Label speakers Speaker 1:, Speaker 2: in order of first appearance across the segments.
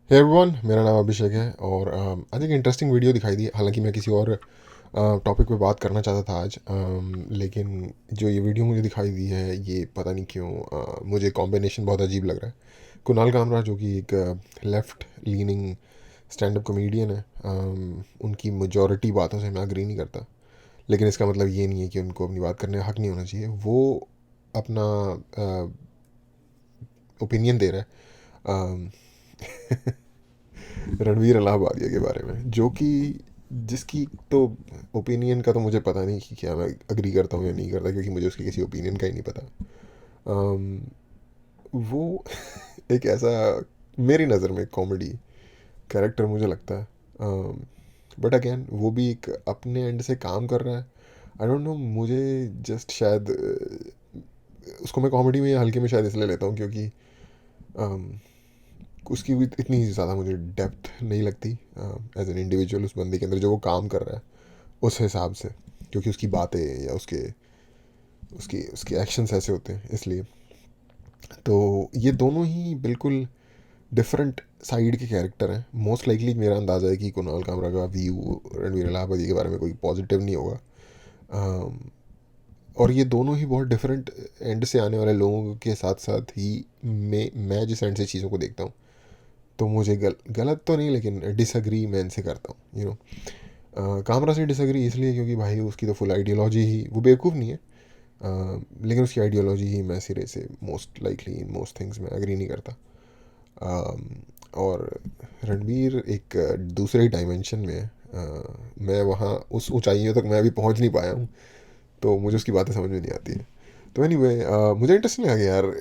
Speaker 1: Hey everyone, मेरा नाम अभिषेक है और आज एक इंटरेस्टिंग वीडियो दिखाई दी। हालांकि मैं किसी और टॉपिक पे बात करना चाहता था आज, लेकिन जो ये वीडियो मुझे दिखाई दी है ये पता नहीं क्यों मुझे कॉम्बिनेशन बहुत अजीब लग रहा है। कुणाल कामरा जो कि एक left leaning stand up comedian है, उनकी मेजॉरिटी बातों से मैं अग्री नहीं करता। लेकिन इसका मतलब ये नहीं है कि उनको अपनी बात करने का हक नहीं होना चाहिए। वो अपना ओपिनियन दे रहा है रणवीर अलाहाबादिया के बारे में, जो कि जिसकी तो ओपिनियन का तो मुझे पता नहीं कि क्या मैं अग्री करता हूँ या नहीं करता, क्योंकि मुझे उसके किसी ओपिनियन का ही नहीं पता। अम, वो एक ऐसा, मेरी नज़र में कॉमेडी कैरेक्टर मुझे लगता है। बट अगेन वो भी एक अपने एंड से काम कर रहा है। आई डोंट नो, मुझे जस्ट शायद उसको मैं कॉमेडी में या हल्के में शायद इसलिए लेता हूँ क्योंकि अम, उसकी भी इतनी ज़्यादा मुझे डेप्थ नहीं लगती एज एन इंडिविजुअल उस बंदे के अंदर जो वो काम कर रहा है उस हिसाब से, क्योंकि उसकी बातें या उसके उसकी उसके एक्शंस ऐसे होते हैं इसलिए। तो ये दोनों ही बिल्कुल डिफरेंट साइड के कैरेक्टर हैं। मोस्ट लाइकली मेरा अंदाज़ा है कि कुणाल कामरा का व्यू रणवीर इलाहाबादी के बारे में कोई पॉजिटिव नहीं होगा। अम, और ये दोनों ही बहुत डिफरेंट एंड से आने वाले लोगों के साथ साथ ही मैं जिस एंड से चीज़ों को देखता हूँ, तो मुझे गलत तो नहीं लेकिन डिसअग्री मैं इनसे करता हूँ, कामरा से डिसअग्री इसलिए क्योंकि भाई उसकी तो फुल आइडियोलॉजी ही, वो बेवकूफ़ नहीं है, लेकिन उसकी आइडियोलॉजी ही मैं सिरे से most likely in most things में एग्री नहीं करता। अम, और रणबीर एक दूसरे डायमेंशन में है। मैं वहाँ उस ऊंचाइयों तक मैं अभी पहुँच नहीं पाया हूँ, तो मुझे उसकी बातें समझ में नहीं आती है। तो एनीवे, मुझे इंटरेस्टिंग लगा कि यार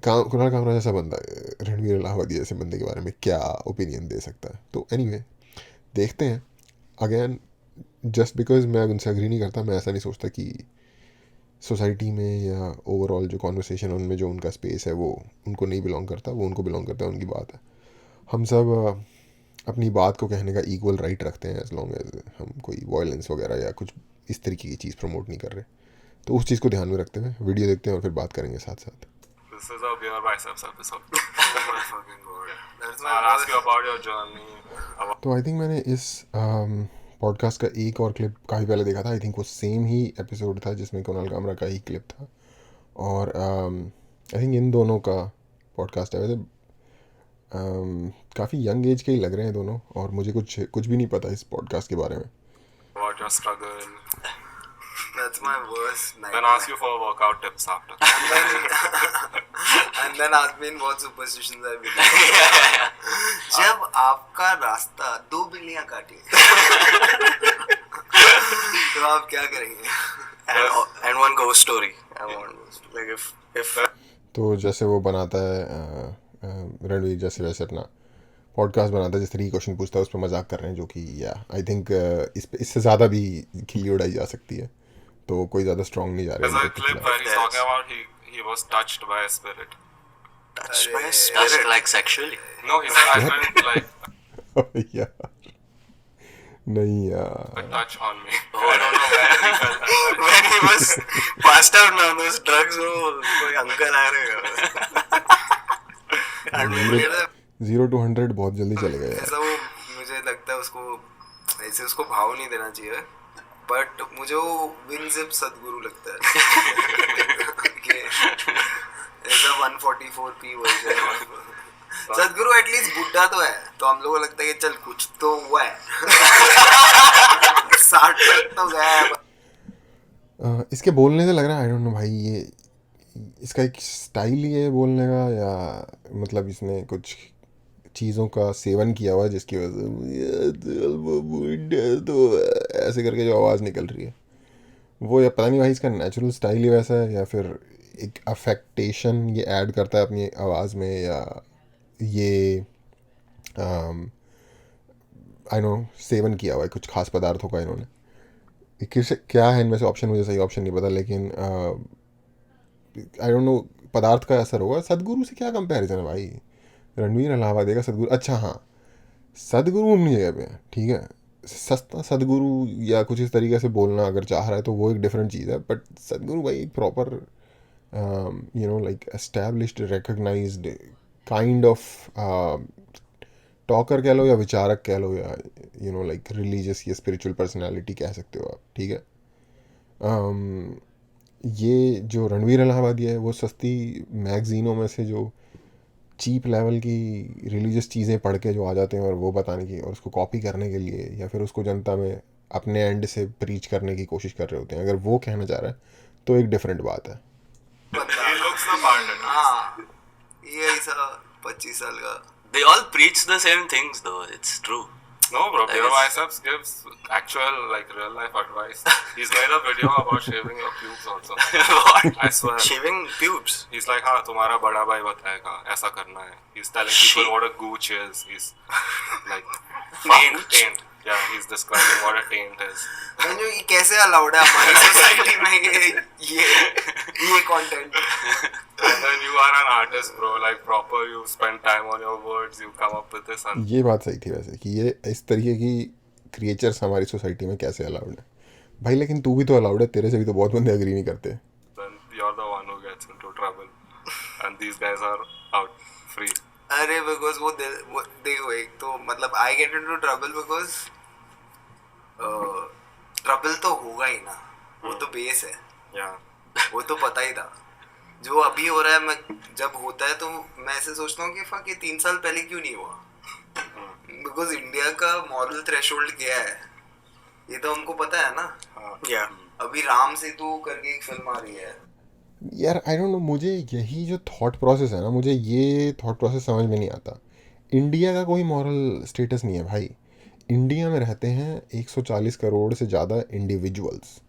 Speaker 1: कुणाल कामरा जैसा बंदा रणवीर इलाहाबादी जैसे बंदे के बारे में क्या ओपिनियन दे सकता है। तो एनीवे, देखते हैं। अगेन, जस्ट बिकॉज मैं उनसे अग्री नहीं करता, मैं ऐसा नहीं सोचता कि सोसाइटी में या ओवरऑल जो कॉन्वर्सेशन उनमें जो उनका स्पेस है वो उनको नहीं बिलोंग करता, वो उनको बिलोंग करता है, उनकी बात है। हम सब अपनी बात को कहने का इक्वल राइट रखते हैं, एज लॉन्ग एज हम कोई वायलेंस वगैरह या कुछ इस तरीके की चीज़ प्रमोट नहीं कर रहे। तो उस चीज़ को ध्यान में रखते हुए वीडियो देखते हैं और फिर बात करेंगे साथ साथ।
Speaker 2: This is a Beer Biceps episode. Oh my fucking god. I'll ask you about your journey. About
Speaker 1: तो आई थिंक मैंने इस पॉडकास्ट का एक और क्लिप काफ़ी पहले देखा था। आई थिंक वो सेम ही एपिसोड था जिसमें कुणाल कामरा का ही क्लिप था। और आई थिंक इन दोनों का पॉडकास्ट है। वैसे काफ़ी यंग एज के ही लग रहे हैं दोनों, और मुझे कुछ कुछ भी नहीं पता इस पॉडकास्ट के बारे में।
Speaker 2: your struggle.
Speaker 3: That's my worst
Speaker 2: Then
Speaker 3: nightmare.
Speaker 2: ask you for workout tips after.
Speaker 3: And then ask me in what superstitions I believe. जब आपका रास्ता दो बिल्लियां काटे तो आप क्या करेंगे? And one ghost story. I want ghost story. Like if
Speaker 1: तो जैसे वो बनाता है रणवीर जैसे वैसे अपना पॉडकास्ट बनाता है, जिस तरीके क्वेश्चन पूछता है उस पर मजाक कर रहे हैं, जो कि या आई थिंक इससे ज़्यादा भी खिल्ली उड़ाई जा सकती है। तो कोई ज़्यादा स्ट्रॉन्ग नहीं जा रहे
Speaker 2: There's
Speaker 1: हैं
Speaker 2: a
Speaker 1: उनके
Speaker 2: clip
Speaker 1: खिलाफ।
Speaker 2: where he's talking about he was touched by a spirit.
Speaker 3: touched by a
Speaker 4: Touched
Speaker 3: spirit.
Speaker 4: like sexually.
Speaker 2: No, he said I felt like
Speaker 1: यार नहीं यार,
Speaker 2: a touch on me.
Speaker 4: Oh,
Speaker 2: I don't know where he felt that.
Speaker 3: When he was passed out on those drugs, वो कोई uncle आ रहे हैं।
Speaker 1: 0 to 100 बहुत जल्दी चले गए यार।
Speaker 3: ऐसा वो मुझे लगता है उसको ऐसे उसको भाव नहीं देना चाहिए, बट मुझे वो विनजिप सदगुरु लगता है कि ऐसा 144p वर्जन। सदगुरु एटलीस्ट बुढ़ा तो है, तो हम लोगों को लगता है कि चल कुछ तो हुआ है। 60 तक तो गया है।
Speaker 1: इसके बोलने से लग रहा है, आई डोंट नो भाई, ये इसका एक स्टाइल ही है बोलने का, या मतलब इसने कुछ चीज़ों का सेवन किया हुआ है जिसकी वजह से ये चल वो बूढ़ा तो ऐसे करके जो आवाज़ निकल रही है वो, या पता नहीं भाई इसका नेचुरल स्टाइल ही वैसा है या फिर एक अफेक्टेशन ये ऐड करता है अपनी आवाज़ में, या ये आई नो सेवन किया हुआ है कुछ खास पदार्थों का इन्होंने। किस क्या है इनमें से ऑप्शन, मुझे सही ऑप्शन नहीं पता, लेकिन आई डोंट नो पदार्थ का असर होगा। सदगुरु से क्या कंपैरिजन है भाई, रणवीर अलाहाबादी का सदगुरु। अच्छा हाँ, सदगुरु अपनी जगह पे है, ठीक है। सस्ता सदगुरु या कुछ इस तरीके से बोलना अगर चाह रहा है तो वो एक डिफरेंट चीज़ है, बट सदगुरु भाई एक proper like established recognised kind of talker कह लो या विचारक कह लो या लाइक रिलीजियस या स्पिरिचुअल पर्सनालिटी कह सकते हो आप, ठीक है। ये जो रणवीर इलाहाबादी है वो सस्ती मैगज़ीनों में से जो चीप लेवल की रिलीजियस चीज़ें पढ़ के जो आ जाते हैं और वो बताने की और उसको कॉपी करने के लिए या फिर उसको जनता में अपने एंड से प्रीच करने की कोशिश कर रहे होते हैं, अगर वो कहना चाह रहा है तो एक डिफरेंट बात है।
Speaker 2: He looks the part at least.
Speaker 3: हाँ, ये ऐसा 25 साल का
Speaker 4: They all preach the same things though, it's true.
Speaker 2: No, bro.
Speaker 4: I
Speaker 2: Pure
Speaker 4: guess-
Speaker 2: Biceps gives actual, like, real life advice. He's made a video about shaving your pubes also.
Speaker 4: What?
Speaker 2: I swear.
Speaker 3: Shaving pubes.
Speaker 2: He's like, हाँ, तुम्हारा बड़ा भाई बताएगा, ऐसा करना है. He's telling people what a gooch is. He's like, taint. Yeah, he's describing what a taint is.
Speaker 3: जो ये कैसे अलाउड है हमारी सोसाइटी में ये content?
Speaker 2: And then you are an artist, bro. Like, proper, you spend time on your words, you come up with this. And
Speaker 1: ये बात सही थी वैसे कि ये इस तरीके की क्रिएचर्स हमारी सोसाइटी में कैसे अलाउड है भाई, लेकिन तू भी तो अलाउड है, तेरे से भी तो बहुत बंदे अग्री नहीं करते।
Speaker 2: then you're the one who gets into trouble. And these guys are out free.
Speaker 3: अरे बिकॉज वो देखो, एक तो मतलब I get into trouble because trouble तो होगा ही ना, वो तो बेस है,
Speaker 2: Yeah.
Speaker 3: वो तो पता ही था। जो अभी हो रहा है, मैं जब होता है तो मैं ऐसे सोचता हूँ कि फक ये 3 साल पहले क्यों नहीं हुआ, बिकॉज इंडिया का मॉरल थ्रेशोल्ड क्या है ये तो हमको पता है ना।
Speaker 4: Yeah.
Speaker 3: अभी राम सेतु करके एक फिल्म आ रही है,
Speaker 1: यार आई डोंट नो, मुझे यही जो थॉट प्रोसेस है ना, मुझे ये थॉट प्रोसेस समझ में नहीं आता। इंडिया का कोई मॉरल स्टेटस नहीं है भाई। इंडिया में रहते हैं 140 करोड़ से ज़्यादा इंडिविजुअल्स।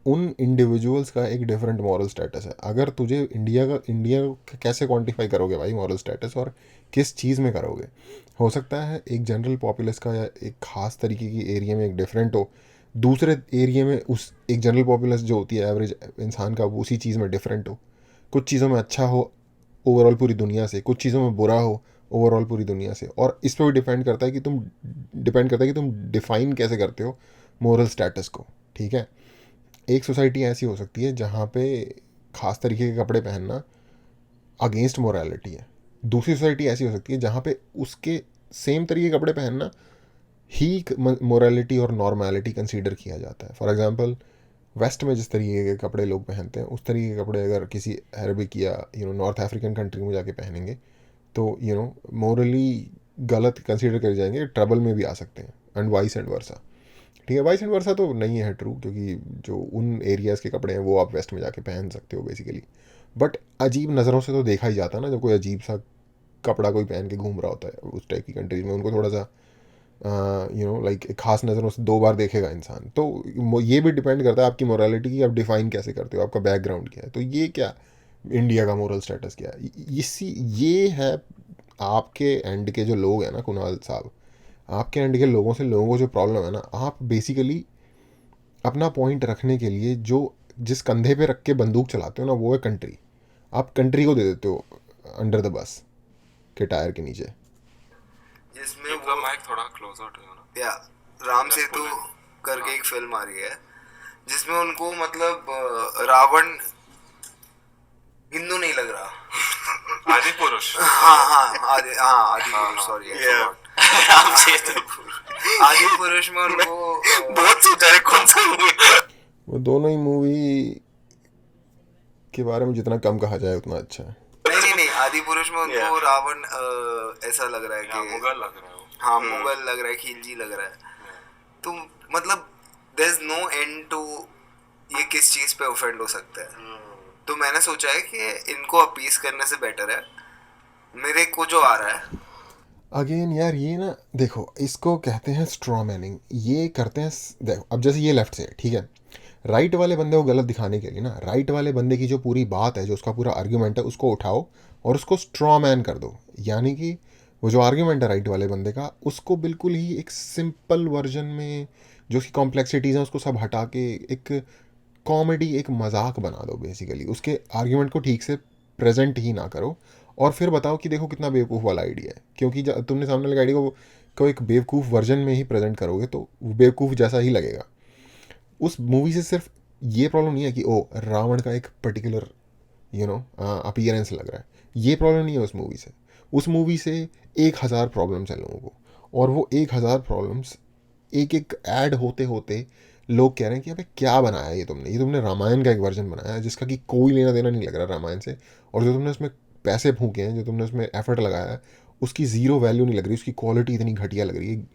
Speaker 1: उन इंडिविजुअल्स का एक डिफरेंट मॉरल स्टेटस है। अगर तुझे इंडिया का कैसे क्वांटिफाई करोगे भाई मॉरल स्टेटस, और किस चीज़ में करोगे? हो सकता है एक जनरल पॉपुलेस का या एक ख़ास तरीके की एरिया में एक डिफरेंट हो, दूसरे एरिया में उस एक जनरल पॉपुलेस जो होती है एवरेज इंसान का, वो उसी चीज़ में डिफरेंट हो। कुछ चीज़ों में अच्छा हो ओवरऑल पूरी दुनिया से, कुछ चीज़ों में बुरा हो ओवरऑल पूरी दुनिया से। और इस पर भी डिपेंड करता है कि तुम डिफ़ाइन कैसे करते हो मोरल स्टेटस को, ठीक है। एक सोसाइटी ऐसी हो सकती है जहाँ पे ख़ास तरीके के कपड़े पहनना अगेंस्ट मोरालिटी है। दूसरी सोसाइटी ऐसी हो सकती है जहाँ पे उसके सेम तरीके के कपड़े पहनना ही मोरालिटी और नॉर्मैलिटी कंसीडर किया जाता है। फॉर एग्जांपल वेस्ट में जिस तरीके के कपड़े लोग पहनते हैं, उस तरीके के कपड़े अगर किसी अरबिक या नॉर्थ अफ्रीकन कंट्री में जाके पहनेंगे तो मोरली गलत कंसीडर करे जाएंगे, ट्रबल में भी आ सकते हैं, एंड वाइस एंड वर्सा। ठीक है, वाइस एंड वर्सा तो नहीं है ट्रू, क्योंकि जो उन एरियाज़ के कपड़े हैं वो आप वेस्ट में जाके पहन सकते हो बेसिकली। बट अजीब नज़रों से तो देखा ही जाता है ना, जब कोई अजीब सा कपड़ा कोई पहन के घूम रहा होता है उस टाइप की कंट्रीज में, उनको थोड़ा सा लाइक खास नज़रों से 2 बार देखेगा इंसान। तो ये भी डिपेंड करता है आपकी मोरालिटी की, आप डिफ़ाइन कैसे करते हो, आपका बैकग्राउंड क्या है। तो ये क्या इंडिया का मोरल स्टेटस क्या है, ये है आपके एंड के जो लोग हैं ना कुणाल साहब, आपके एंड के लोगों को जो प्रॉब्लम है ना, आप बेसिकली अपना पॉइंट रखने के लिए जिस कंधे पे रख के बंदूक चलाते हो ना, वो है कंट्री। आप कंट्री को दे देते हो अंडर द बस के टायर के नीचे।
Speaker 3: जिसमें
Speaker 2: Keep the mic थोड़ा closer to you, ना?
Speaker 3: या Ram
Speaker 2: Just
Speaker 3: Setu
Speaker 2: pull it.
Speaker 3: करके एक फिल्म आ रही है जिसमें उनको मतलब रावण हिंदू नहीं लग रहा।
Speaker 2: आदि पुरुष।
Speaker 3: आदि पुरुष, सॉरी
Speaker 4: राम सेतु
Speaker 3: आदि पुरुष में उनको
Speaker 4: बहुत सोचा है कौन सा मूवी।
Speaker 1: वो दोनों ही मूवी के बारे में जितना कम कहा जाए उतना अच्छा है।
Speaker 3: नहीं आदि पुरुष में उनको
Speaker 4: Yeah.
Speaker 3: रावण ऐसा लग रहा है
Speaker 2: Yeah,
Speaker 3: कि
Speaker 2: मुगल लग रहा है वो।
Speaker 3: हाँ मुगल लग रहा है, खिलजी लग रहा है। तो मतलब there is no end to ये किस चीज पे ऑफेंड हो सकता है। तो मैंने सोचा है कि इनको अपीस करने से बेटर है मेरे को जो आ रहा है।
Speaker 1: अगेन यार ये ना देखो, इसको कहते हैं स्ट्रॉ मैनिंग। ये करते हैं, देखो अब जैसे ये लेफ्ट से है, ठीक है, राइट वाले बंदे को गलत दिखाने के लिए ना, राइट वाले बंदे की जो पूरी बात है, जो उसका पूरा आर्ग्यूमेंट है, उसको उठाओ और उसको स्ट्रॉ मैन कर दो। यानी कि वो जो आर्ग्यूमेंट है राइट वाले बंदे का, उसको बिल्कुल ही एक सिंपल वर्जन में जो उसकी कॉम्प्लेक्सिटीज़ हैं उसको सब हटा के एक कॉमेडी, एक मजाक बना दो बेसिकली। उसके आर्ग्यूमेंट को ठीक से प्रेजेंट ही ना करो और फिर बताओ कि देखो कितना बेवकूफ़ वाला आइडिया है। क्योंकि तुमने सामने वाले आइडिया को एक बेवकूफ़ वर्जन में ही प्रेजेंट करोगे तो वो बेवकूफ़ जैसा ही लगेगा। उस मूवी से सिर्फ ये प्रॉब्लम नहीं है कि ओ रावण का एक पर्टिकुलर अपीयरेंस लग रहा है, ये प्रॉब्लम नहीं है उस मूवी से। उस मूवी से 1000 प्रॉब्लम्स हैं लोगों को, और वो 1000 प्रॉब्लम्स एक एक ऐड होते होते लोग कह रहे हैं कि अबे क्या बनाया ये तुमने रामायण का एक वर्जन बनाया है जिसका कि कोई लेना देना नहीं लग रहा रामायण से, और जो तुमने उसमें पैसे फूके हैं, जो तुमने उसमें एफर्ट लगाया है, उसकी ज़ीरो वैल्यू नहीं लग रही, उसकी क्वालिटी इतनी घटिया लग रही है।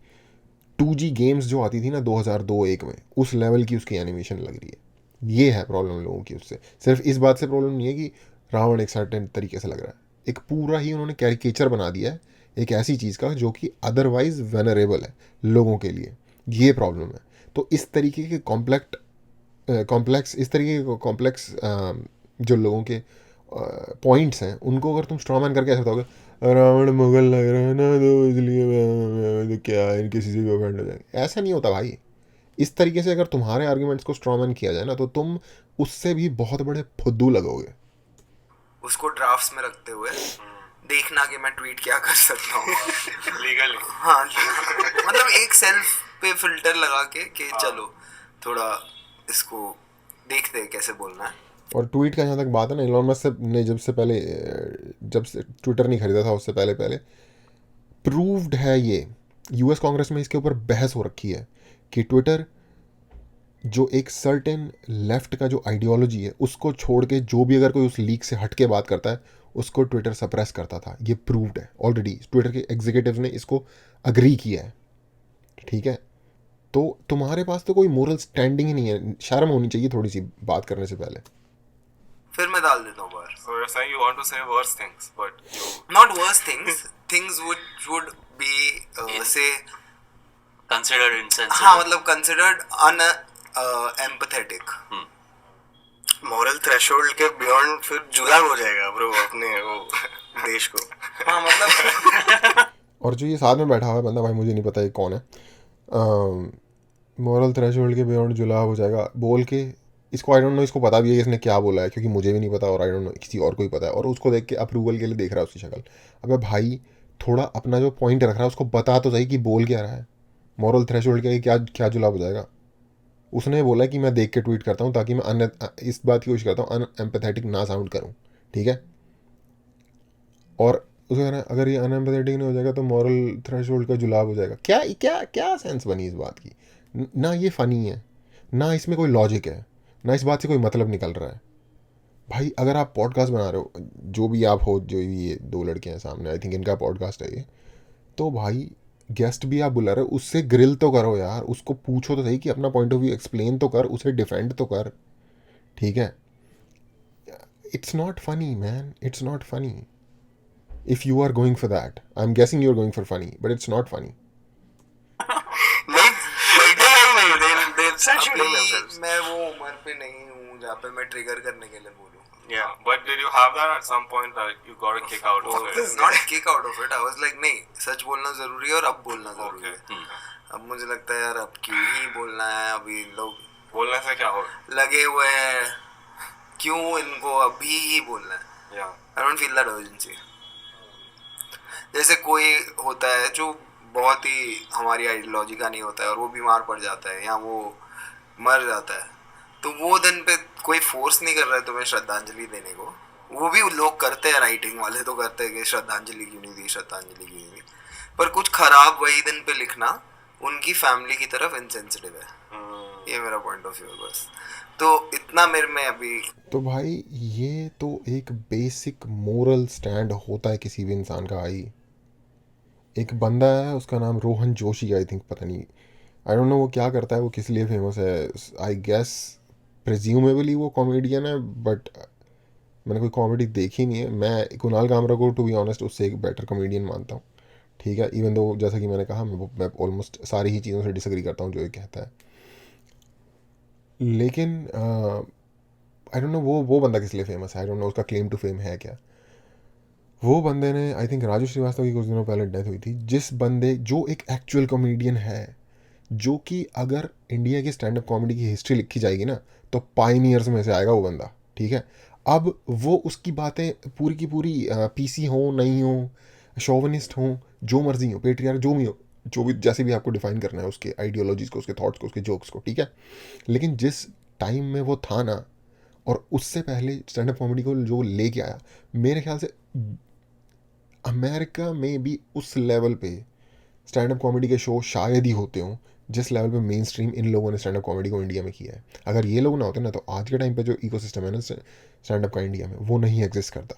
Speaker 1: 2G गेम्स जो आती थी ना 2002-1 में, उस लेवल की उसकी एनिमेशन लग रही है। ये है प्रॉब्लम लोगों की उससे। सिर्फ इस बात से प्रॉब्लम नहीं है कि रावण एक सर्टेन तरीके से लग रहा है, एक पूरा ही उन्होंने कैरिकेचर बना दिया है एक ऐसी चीज़ का जो कि अदरवाइज वेनरेबल है लोगों के लिए। ये प्रॉब्लम है। तो इस तरीके के कॉम्प्लेक्स इस तरीके के कॉम्प्लेक्स जो लोगों के पॉइंट्स हैं, उनको अगर तुम स्ट्रॉमैन करके ऐसा बताओगे रावण मुगल लग रहा है ना तो इसलिए तो क्या है किसी से भी ऑफेंड हो जाएंगे, ऐसा नहीं होता भाई। इस तरीके से अगर तुम्हारे आर्ग्यूमेंट्स को स्ट्रॉमैन किया जाए ना तो तुम उससे भी बहुत बड़े फुद्दू लगोगे।
Speaker 3: उसको ड्राफ्ट्स में रखते हुए देखना कि मैं ट्वीट क्या कर सकता हूँ।
Speaker 2: लीगली।
Speaker 3: हाँ मतलब एक सेल्फ पे फिल्टर लगा के कि चलो थोड़ा इसको देखते हैं कैसे बोलना है।
Speaker 1: और ट्वीट का जहाँ तक बात है ना, इलॉन मस्क ने जब से ट्विटर नहीं खरीदा था उससे पहले प्रूव्ड है ये, यूएस कांग्रेस में इसके ऊपर बहस हो रखी है कि ट्विटर जो एक सर्टेन लेफ्ट का जो आइडियोलॉजी है उसको छोड़ के जो भी अगर कोई उस लीक से हट के बात करता है उसको ट्विटर सप्रेस करता था। ये प्रूव्ड है ऑलरेडी, ट्विटर के एग्जीक्यूटिव्स ने इसको अग्री किया है। ठीक है, तो तुम्हारे पास तो कोई मोरल स्टैंडिंग ही नहीं है, शर्म होनी चाहिए थोड़ी सी बात करने से पहले।
Speaker 3: फिर मैं डाल देता हूँ बाहर।
Speaker 2: So you're saying you want to say worse things, but you
Speaker 3: Not worse things, things would be say
Speaker 4: considered insensitive.
Speaker 3: हाँ मतलब considered empathetic.
Speaker 4: मॉरल थ्रेशोल्ड के बियॉन्ड फिर जुलाब हो जाएगा ब्रो अपने वो देश को।
Speaker 3: हाँ मतलब
Speaker 1: और जो ये साथ में बैठा हुआ है बंदा, भाई मुझे नहीं पता ये कौन है, मॉरल थ्रेशोल्ड के बियॉन्ड जुलाब हो जाएगा बोल के, इसको आई डोंट नो इसको पता भी है कि इसने क्या बोला है, क्योंकि मुझे भी नहीं पता और आई डोंट नो किसी और को ही पता है, और उसको देख के अप्रूवल के लिए देख रहा है उसकी शक्ल। अबे भाई थोड़ा अपना जो पॉइंट रख रहा है उसको बता तो सही कि बोल क्या रहा है। मॉरल थ्रेशोल्ड के क्या क्या जुलाब हो जाएगा। उसने बोला कि मैं देख के ट्वीट करता हूँ ताकि मैं इस बात की कोशिश करता हूँ अनएम्पैथेटिक ना साउंड करूँ, ठीक है। और उसका कहना है अगर ये अनएम्पैथेटिक नहीं हो जाएगा तो मॉरल थ्रेशोल्ड का जुलाब हो जाएगा। क्या क्या क्या सेंस बनी इस बात की? ना ये फ़नी है, ना इसमें कोई लॉजिक है, ना इस बात से कोई मतलब निकल रहा है। भाई अगर आप पॉडकास्ट बना रहे हो, जो भी आप हो, जो भी ये दो लड़के हैं सामने, आई थिंक इनका पॉडकास्ट है ये, तो भाई गेस्ट भी आप बुला रहे हो, उससे ग्रिल तो करो यार, उसको पूछो तो सही कि अपना पॉइंट ऑफ व्यू एक्सप्लेन तो कर, उसे डिफेंड तो कर, ठीक है। It's not funny man, it's not funny if you are going for that. I am guessing you are going for funny, but it's not funny.
Speaker 4: नहीं बैठे नहीं they censoring
Speaker 3: अभी
Speaker 4: themselves.
Speaker 3: मैं वो उम्र पे नहीं हूँ जहाँ पे मैं ट्रिगर करने के लिए बोलूँ।
Speaker 2: yeah. But did you have that at some point that you got a kick out of it?
Speaker 3: Not kick out of it. I was like नहीं, सच बोलना जरूरी है और अब बोलना जरूरी है। अब मुझे लगता है यार अब क्यों ही बोलना है, अभी लोग
Speaker 2: बोलने से क्या हो?
Speaker 3: लगे हुए हैं, क्यों इनको अभी ही बोलना है।
Speaker 2: Yeah.
Speaker 3: I don't feel that urgency. जैसे कोई होता है जो बहुत ही हमारी आइडियोलॉजी का नहीं होता है और वो बीमार पड़ जाता है या वो मर जाता है, तो वो दिन पे कोई फोर्स नहीं कर रहा है तुम्हें श्रद्धांजलि देने को। वो भी लोग करते हैं, राइटिंग वाले तो करते हैं कि श्रद्धांजलि क्यों नहीं दी, श्रद्धांजलि क्यों नहीं दी, पर कुछ खराब वही दिन पे लिखना उनकी फैमिली की तरफ इनसेंसिटिव है। ये मेरा पॉइंट ऑफ व्यू है बस। तो इतना मेरे में अभी
Speaker 1: तो भाई ये तो एक बेसिक मोरल स्टैंड होता है किसी भी इंसान का। भाई एक बंदा है, उसका नाम रोहन जोशी, आई थिंक, पता नहीं, आई डोंट नो वो क्या करता है, वो किस लिए फेमस है। आई गेस प्रिज्यूमेबली वो कॉमेडियन है, बट मैंने कोई कॉमेडी देखी नहीं है। मैं कुणाल कामरा को टू बी ऑनेस्ट उससे एक बेटर कॉमेडियन मानता हूँ, ठीक है। इवन दो जैसा कि मैंने कहा मैं ऑलमोस्ट सारी ही चीज़ों से डिसएग्री करता हूँ जो ये कहता है, लेकिन आई डोंट नो वो बंदा किस लिए फेमस है। आई डोंट नो उसका क्लेम टू फेम है क्या। वो बंदे ने, आई थिंक राजू श्रीवास्तव की कुछ दिनों पहले डेथ हुई थी, जिस बंदे जो एक एक्चुअल कॉमेडियन है, जो कि अगर इंडिया की स्टैंड अप कॉमेडी की हिस्ट्री लिखी जाएगी ना तो पायनियर्स में से आएगा वो बंदा, ठीक है। अब वो उसकी बातें पूरी की पूरी पीसी हो नहीं हो, शोवनिस्ट हो, जो मर्जी हो, पेट्रियार्क जो भी हो, जो भी जैसे भी आपको डिफाइन करना है उसके आइडियोलॉजीज़ को, उसके थॉट्स को, उसके जोक्स को, ठीक है। लेकिन जिस टाइम में वो था ना, और उससे पहले स्टैंड अप कॉमेडी को जो लेके आया, मेरे ख्याल से अमेरिका में भी उस लेवल पे स्टैंड अप कॉमेडी के शो शायद ही होते हों जिस लेवल पे मेन स्ट्रीम इन लोगों ने स्टैंड अप कॉमेडी को इंडिया में किया है. अगर ये लोग ना होते ना तो आज के टाइम पे जो इकोसिस्टम है ना स्टैंड अप का इंडिया में वो नहीं एग्जिस्ट करता.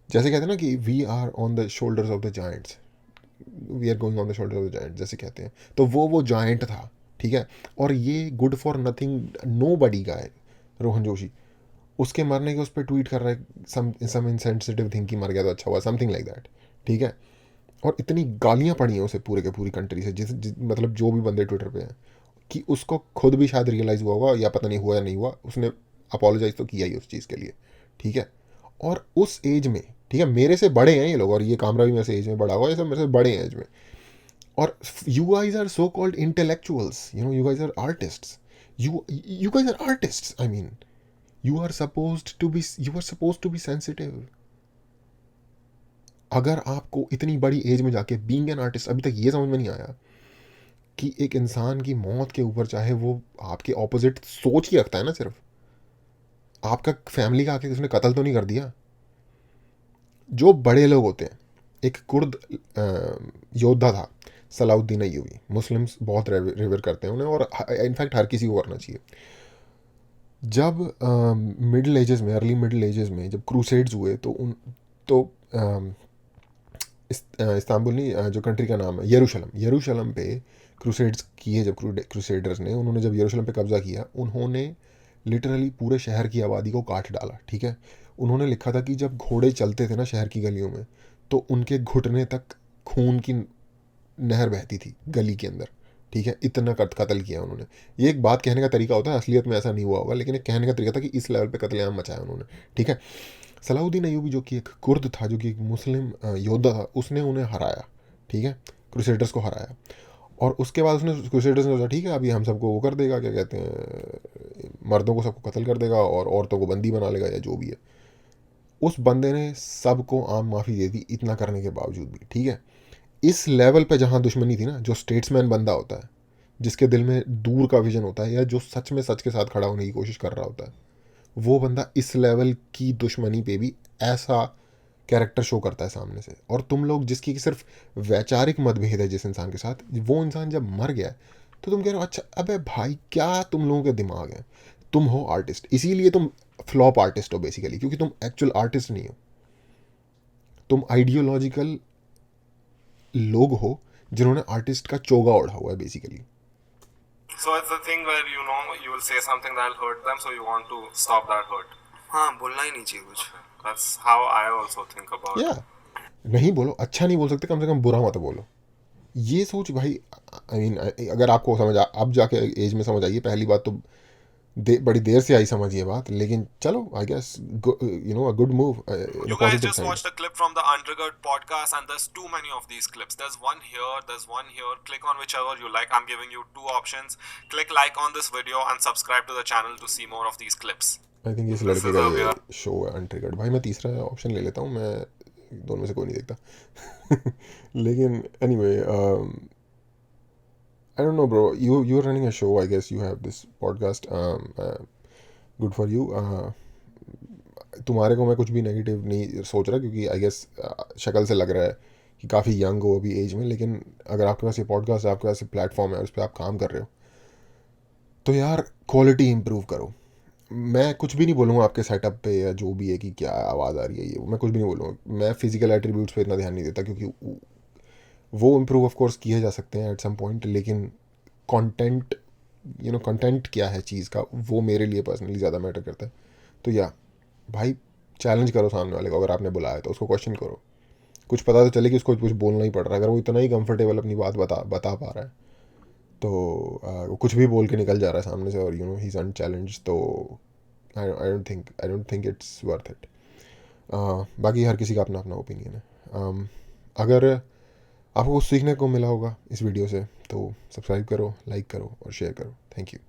Speaker 1: जैसे कहते हैं ना कि we are on the shoulders of the giants, we are going on the shoulder of the giant जैसे कहते हैं, तो वो जायंट था. ठीक है. और ये गुड फॉर नथिंग नो बडी गाय रोहन जोशी उसके मरने के उस पर ट्वीट कर रहा है सम इनसेंसिटिव थिंग की मर गया तो अच्छा हुआ, समथिंग लाइक दैट. ठीक है. और इतनी गालियाँ पड़ी हैं उसे पूरे के पूरी कंट्री से मतलब जो भी बंदे ट्विटर पे हैं कि उसको खुद भी शायद रियलाइज़ हुआ होगा या पता नहीं हुआ या नहीं हुआ, उसने अपोलोजाइज तो किया ही उस चीज़ के लिए. ठीक है. और उस एज में, ठीक है, मेरे से बड़े हैं ये लोग और ये कामरा भी मेरे से एज में बड़ा हुआ, ये सब मेरे से बड़े हैं एज में. और you guys are so called intellectuals, you know, you guys are artists, you guys are artists. I mean you are supposed to be sensitive. अगर आपको इतनी बड़ी एज में जाके बीइंग एन आर्टिस्ट अभी तक ये समझ में नहीं आया कि एक इंसान की मौत के ऊपर चाहे वो आपके ऑपोजिट सोच ही रखता है ना, सिर्फ आपका फैमिली का आके उसने कत्ल तो नहीं कर दिया. जो बड़े लोग होते हैं, एक कुर्द योद्धा था सलाउद्दीन अय्यूबी, मुस्लिम्स बहुत रिवर करते हैं उन्हें और इनफैक्ट हर किसी को करना चाहिए. जब मिडिल एजेस में, अर्ली मिडिल एजेस में जब क्रूसेड्स हुए तो इस्तांबुल नहीं, जो कंट्री का नाम है यरूशलम पे क्रूसेड्स किए. जब क्रूसेडर्स ने उन्होंने जब यरूशलम पे कब्ज़ा किया, उन्होंने लिटरली पूरे शहर की आबादी को काट डाला. ठीक है. उन्होंने लिखा था कि जब घोड़े चलते थे ना शहर की गलियों में तो उनके घुटने तक खून की नहर बहती थी गली के अंदर. ठीक है. इतना कत्ल किया उन्होंने. ये एक बात कहने का तरीका होता है, असलियत में ऐसा नहीं हुआ होगा, लेकिन एक कहने का तरीका था कि इस लेवल पे कत्लेआम मचाया उन्होंने. ठीक है. सलाउद्दीन अय्यूबी जो कि एक कुर्द था, जो कि एक मुस्लिम योद्धा था, उसने उन्हें हराया. ठीक है. क्रूसेडर्स को हराया. और उसके बाद उसने क्रूसेडर्स ने सोचा ठीक है अभी हम सबको वो कर देगा, क्या कहते हैं, मर्दों को सबको कत्ल कर देगा और औरतों को बंदी बना लेगा या जो भी है. उस बंदे ने सबको आम माफ़ी दे दी इतना करने के बावजूद भी. ठीक है. इस लेवल पे जहाँ दुश्मनी थी ना, जो स्टेट्समैन बंदा होता है, जिसके दिल में दूर का विजन होता है या जो सच में सच के साथ खड़ा होने की कोशिश कर रहा होता है, वो बंदा इस लेवल की दुश्मनी पे भी ऐसा कैरेक्टर शो करता है सामने से. और तुम लोग जिसकी सिर्फ वैचारिक मतभेद है जिस इंसान के साथ, वो इंसान जब मर गया तो तुम कह रहे हो अच्छा अबे भाई क्या तुम लोगों के दिमाग है, तुम हो आर्टिस्ट, इसीलिए तुम फ्लॉप आर्टिस्ट हो बेसिकली, क्योंकि तुम एक्चुअल आर्टिस्ट नहीं हो, तुम आइडियोलॉजिकल लोग हो जिन्होंने आर्टिस्ट का चोगा ओढ़ा हुआ है basically.
Speaker 2: So it's the thing where you will say something that'll hurt them, so you want to stop that hurt.
Speaker 3: हाँ, बोलना ही नहीं चाहिए कुछ.
Speaker 2: That's how I also think about
Speaker 1: या नहीं बोलो, अच्छा नहीं बोल सकते, कम से कम बुरा मत बोलो. ये सोच भाई, आई मीन अगर आपको समझ अब जाके एज में समझ आइए, पहली बात तो बड़ी देर से आई समझ ये बात, लेकिन चलो I guess you know a good move.
Speaker 2: You guys just watched a clip from the Untriggered podcast, and there's too many of these clips. There's one here, there's one here. Click on whichever you like. I'm giving you two options. Click like on this video and subscribe to the channel to see more of these clips.
Speaker 1: I think इस लड़के का ये show है untriggered. भाई मैं तीसरा option ले लेता हूँ, मैं दोनों में से कोई नहीं देखता. लेकिन anyway I don't know bro, you're running a show, I guess you have this podcast, good for you. तुम्हारे को मैं कुछ भी नेगेटिव नहीं सोच रहा, क्योंकि आई गेस शक्ल से लग रहा है कि काफ़ी यंग हो अभी एज में, लेकिन अगर आपके पास ये पॉडकास्ट है, आपके पास ये प्लेटफॉर्म है और उस पर आप काम कर रहे हो, तो यार क्वालिटी इम्प्रूव करो. मैं कुछ भी नहीं बोलूँगा आपके सेटअप पे या जो भी है कि क्या आवाज़ आ रही है, ये मैं कुछ भी नहीं बोलूँगा. मैं फिजिकल एट्रीब्यूट्स पे इतना ध्यान नहीं देता, क्योंकि वो इम्प्रूव ऑफ कोर्स किए जा सकते हैं एट सम पॉइंट, लेकिन कंटेंट कंटेंट क्या है चीज़ का, वो मेरे लिए पर्सनली ज़्यादा मैटर करता है. तो या भाई चैलेंज करो सामने वाले को, अगर आपने बुलाया तो उसको क्वेश्चन करो, कुछ पता तो चले कि उसको कुछ बोलना ही पड़ रहा है. अगर वो इतना ही कंफर्टेबल अपनी बात बता पा रहा है तो वो कुछ भी बोल के निकल जा रहा है सामने से और ही इज़ अनचैलेंज्ड, तो I don't think it's worth it. बाकी हर किसी का अपना अपना ओपिनियन है. अगर आपको कुछ सीखने को मिला होगा इस वीडियो से तो सब्सक्राइब करो, लाइक करो और शेयर करो. Thank you.